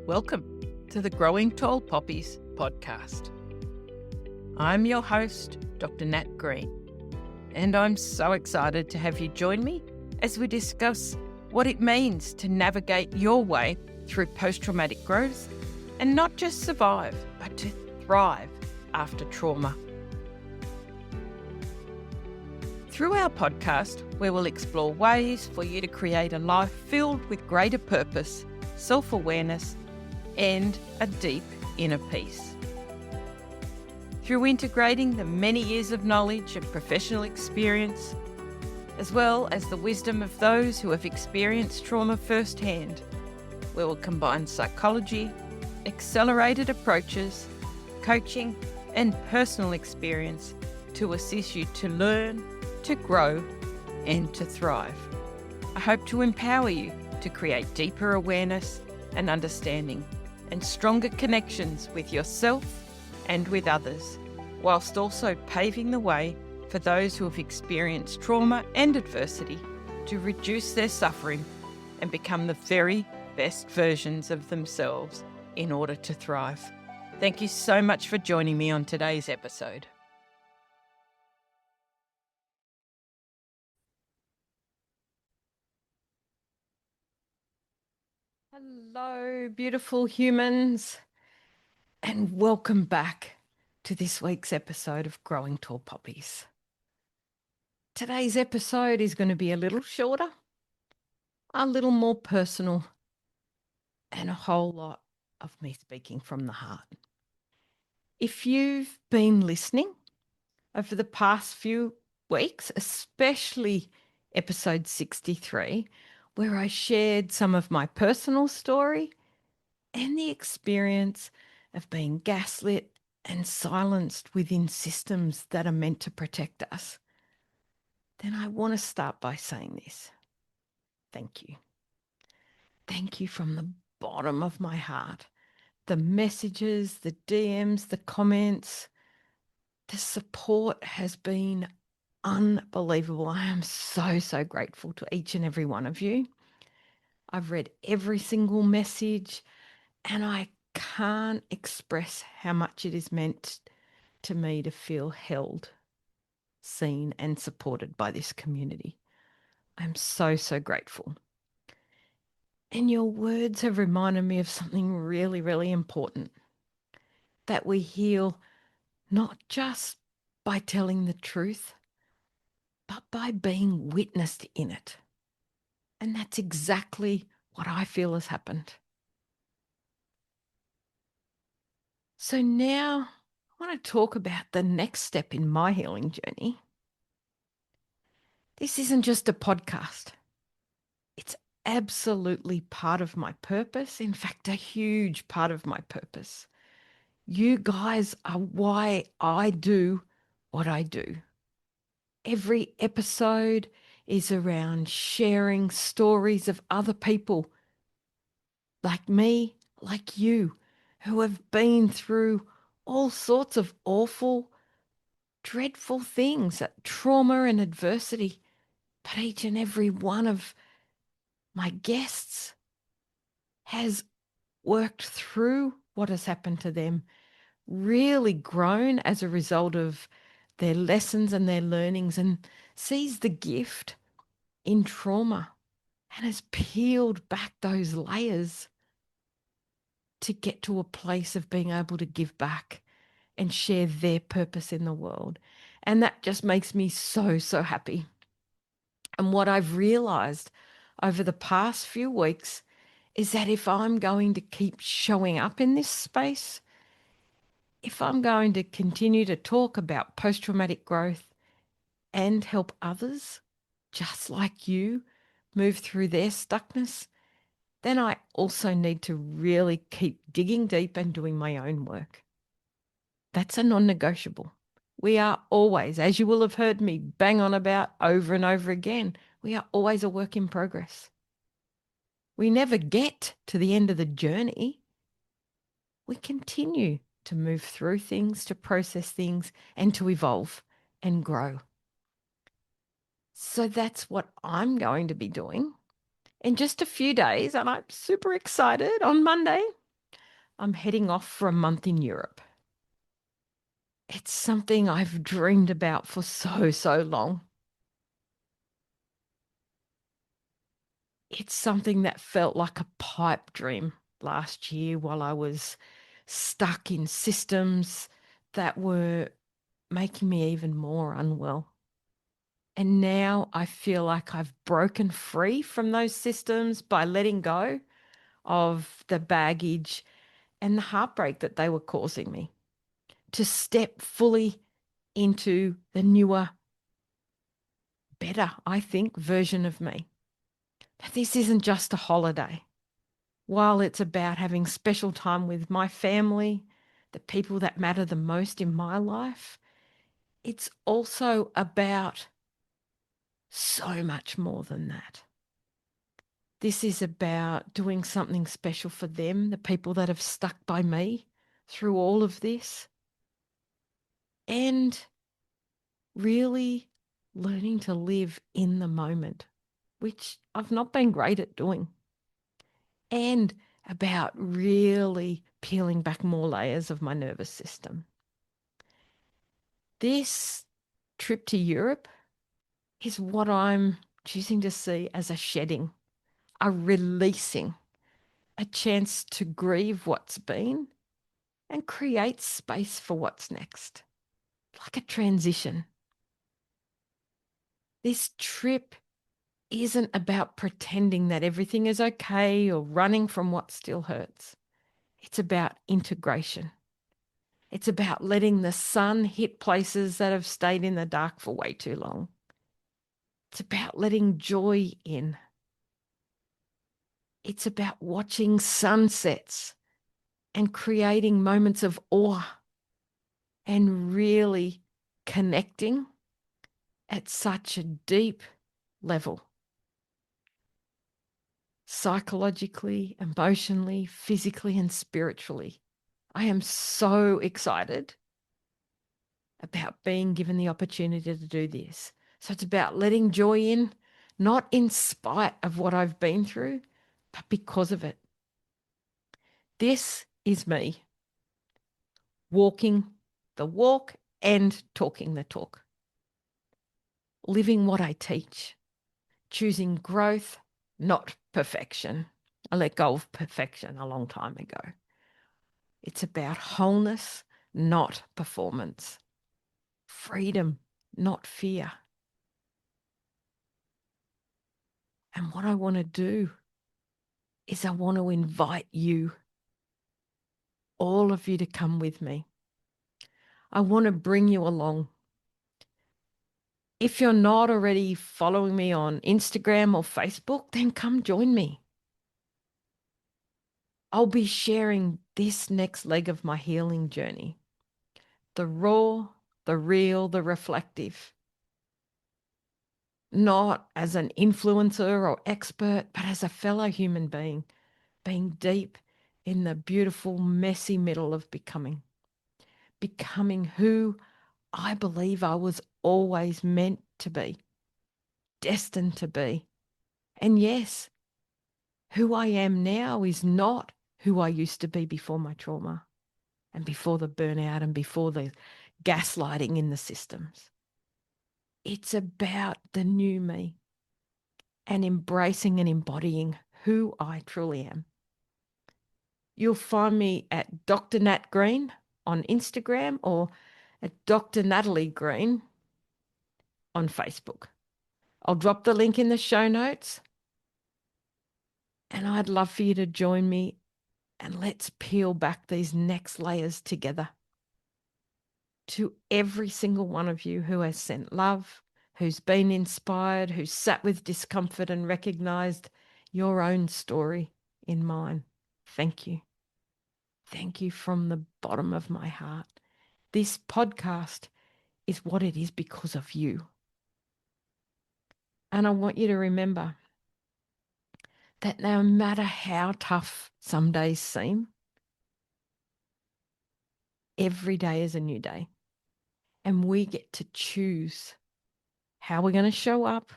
Welcome to the Growing Tall Poppies podcast. I'm your host, Dr. Nat Green, and I'm so excited to have you join me as we discuss what it means to navigate your way through post-traumatic growth and not just survive, but to thrive after trauma. Through our podcast, we will explore ways for you to create a life filled with greater purpose, self-awareness, and a deep inner peace. Through integrating the many years of knowledge and professional experience, as well as the wisdom of those who have experienced trauma firsthand, we will combine psychology, accelerated approaches, coaching, and personal experience to assist you to learn, to grow, and to thrive. I hope to empower you to create deeper awareness and understanding and stronger connections with yourself and with others, whilst also paving the way for those who have experienced trauma and adversity to reduce their suffering and become the very best versions of themselves in order to thrive. Thank you so much for joining me on today's episode. Hello, beautiful humans, and welcome back to this week's episode of Growing Tall Poppies. Today's episode is going to be a little shorter, a little more personal, and a whole lot of me speaking from the heart. If you've been listening over the past few weeks, especially episode 63, where I shared some of my personal story and the experience of being gaslit and silenced within systems that are meant to protect us, then I want to start by saying this. Thank you. Thank you from the bottom of my heart. The messages, the DMs, the comments, the support has been unbelievable. I am so grateful to each and every one of you. I've read every single message and I can't express how much it is meant to me to feel held, seen and supported by this community. I'm so grateful. And your words have reminded me of something really important, that we heal not just by telling the truth, but by being witnessed in it. And that's exactly what I feel has happened. So now I want to talk about the next step in my healing journey. This isn't just a podcast. It's absolutely part of my purpose. In fact, a huge part of my purpose. You guys are why I do what I do. Every episode is around sharing stories of other people like me, like you, who have been through all sorts of awful, dreadful things, trauma and adversity. But each and every one of my guests has worked through what has happened to them, really grown as a result of their lessons and their learnings, and sees the gift in trauma and has peeled back those layers to get to a place of being able to give back and share their purpose in the world. And that just makes me so happy. And what I've realized over the past few weeks is that if I'm going to keep showing up in this space, if I'm going to continue to talk about post-traumatic growth and help others just like you move through their stuckness, then I also need to really keep digging deep and doing my own work. That's a non-negotiable. We are always, as you will have heard me bang on about over and over again, we are always a work in progress. We never get to the end of the journey. We continue to move through things, to process things, and to evolve and grow. So that's what I'm going to be doing in just a few days, and I'm super excited. On Monday, I'm heading off for a month in Europe. It's something I've dreamed about for so long. It's something that felt like a pipe dream last year while I was stuck in systems that were making me even more unwell. And now I feel like I've broken free from those systems by letting go of the baggage and the heartbreak that they were causing me, to step fully into the newer, better, I think, version of me. That this isn't just a holiday. While it's about having special time with my family, the people that matter the most in my life, it's also about so much more than that. This is about doing something special for them, the people that have stuck by me through all of this, and really learning to live in the moment, which I've not been great at doing, and about really peeling back more layers of my nervous system. This trip to Europe is what I'm choosing to see as a shedding, a releasing, a chance to grieve what's been and create space for what's next, like a transition. This trip isn't about pretending that everything is okay or running from what still hurts. It's about integration. It's about letting the sun hit places that have stayed in the dark for way too long. It's about letting joy in. It's about watching sunsets and creating moments of awe and really connecting at such a deep level, psychologically, emotionally, physically, and spiritually. I am so excited about being given the opportunity to do this. So it's about letting joy in, not in spite of what I've been through, but because of it. This is me walking the walk and talking the talk, living what I teach, choosing growth, not perfection. I let go of perfection a long time ago. It's about wholeness, not performance, freedom, not fear. And what I want to do is I want to invite you, all of you, to come with me. I want to bring you along. If you're not already following me on Instagram or Facebook, then come join me. I'll be sharing this next leg of my healing journey. The raw, the real, the reflective. Not as an influencer or expert, but as a fellow human being deep in the beautiful, messy middle of becoming who I believe I was always meant to be, destined to be. And yes, who I am now is not who I used to be before my trauma and before the burnout and before the gaslighting in the systems. It's about the new me and embracing and embodying who I truly am. You'll find me at Dr Nat Green on Instagram or at Dr Natalie Green on Facebook. I'll drop the link in the show notes, and I'd love for you to join me, and let's peel back these next layers together. To every single one of you who has sent love, who's been inspired, who's sat with discomfort and recognized your own story in mine, thank you. Thank you from the bottom of my heart. This podcast is what it is because of you. And I want you to remember that no matter how tough some days seem, every day is a new day. And we get to choose how we're going to show up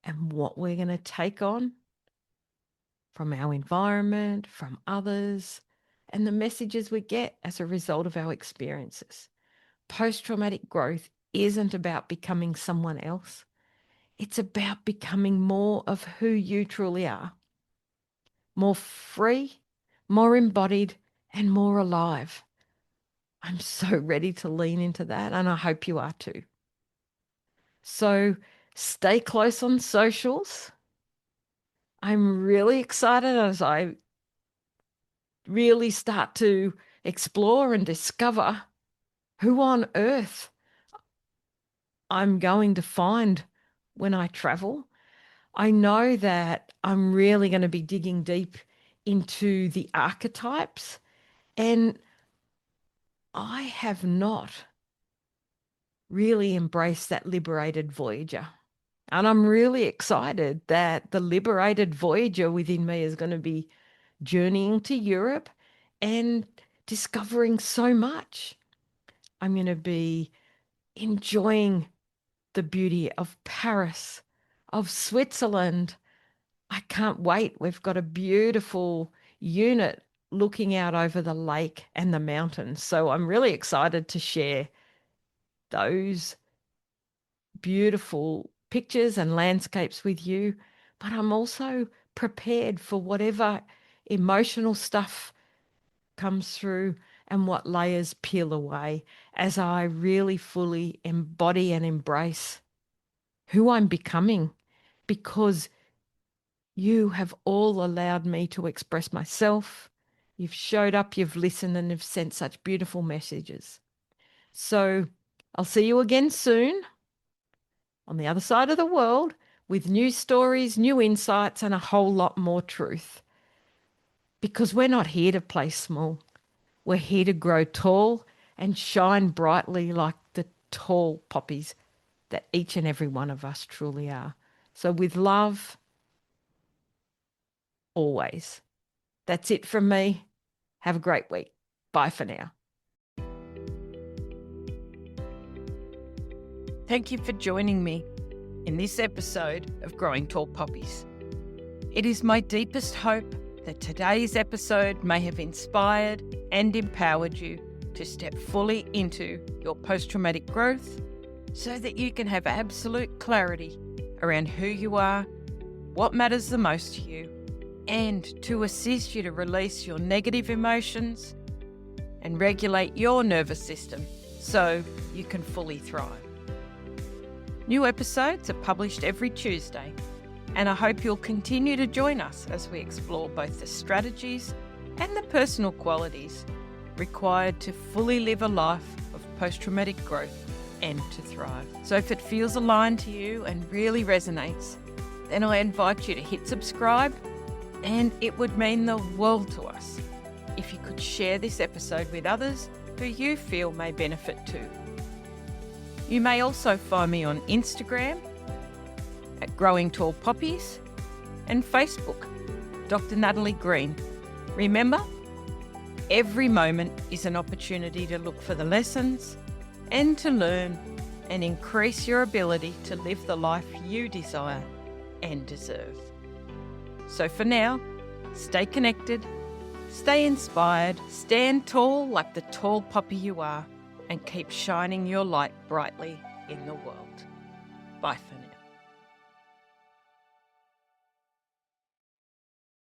and what we're going to take on from our environment, from others, and the messages we get as a result of our experiences. Post-traumatic growth isn't about becoming someone else. It's about becoming more of who you truly are. More free, more embodied, and more alive. I'm so ready to lean into that, and I hope you are too. So stay close on socials. I'm really excited as I really start to explore and discover who on earth I'm going to find when I travel. I know that I'm really going to be digging deep into the archetypes, and I have not really embraced that liberated Voyager. And I'm really excited that the liberated Voyager within me is going to be journeying to Europe and discovering so much. I'm going to be enjoying the beauty of Paris, of Switzerland. I can't wait. We've got a beautiful unit looking out over the lake and the mountains. So I'm really excited to share those beautiful pictures and landscapes with you. But I'm also prepared for whatever emotional stuff comes through and what layers peel away as I really fully embody and embrace who I'm becoming, because you have all allowed me to express myself. You've showed up, you've listened, and you've sent such beautiful messages. So I'll see you again soon on the other side of the world with new stories, new insights, and a whole lot more truth. Because we're not here to play small. We're here to grow tall and shine brightly like the tall poppies that each and every one of us truly are. So with love, always. That's it from me. Have a great week. Bye for now. Thank you for joining me in this episode of Growing Tall Poppies. It is my deepest hope that today's episode may have inspired and empowered you to step fully into your post-traumatic growth so that you can have absolute clarity around who you are, what matters the most to you, and to assist you to release your negative emotions and regulate your nervous system so you can fully thrive. New episodes are published every Tuesday, and I hope you'll continue to join us as we explore both the strategies and the personal qualities required to fully live a life of post-traumatic growth and to thrive. So if it feels aligned to you and really resonates, then I invite you to hit subscribe, and it would mean the world to us if you could share this episode with others who you feel may benefit too. You may also find me on Instagram at Growing Tall Poppies and Facebook, Dr. Natalie Green. Remember, every moment is an opportunity to look for the lessons and to learn and increase your ability to live the life you desire and deserve. So for now, stay connected, stay inspired, stand tall like the tall poppy you are, and keep shining your light brightly in the world. Bye.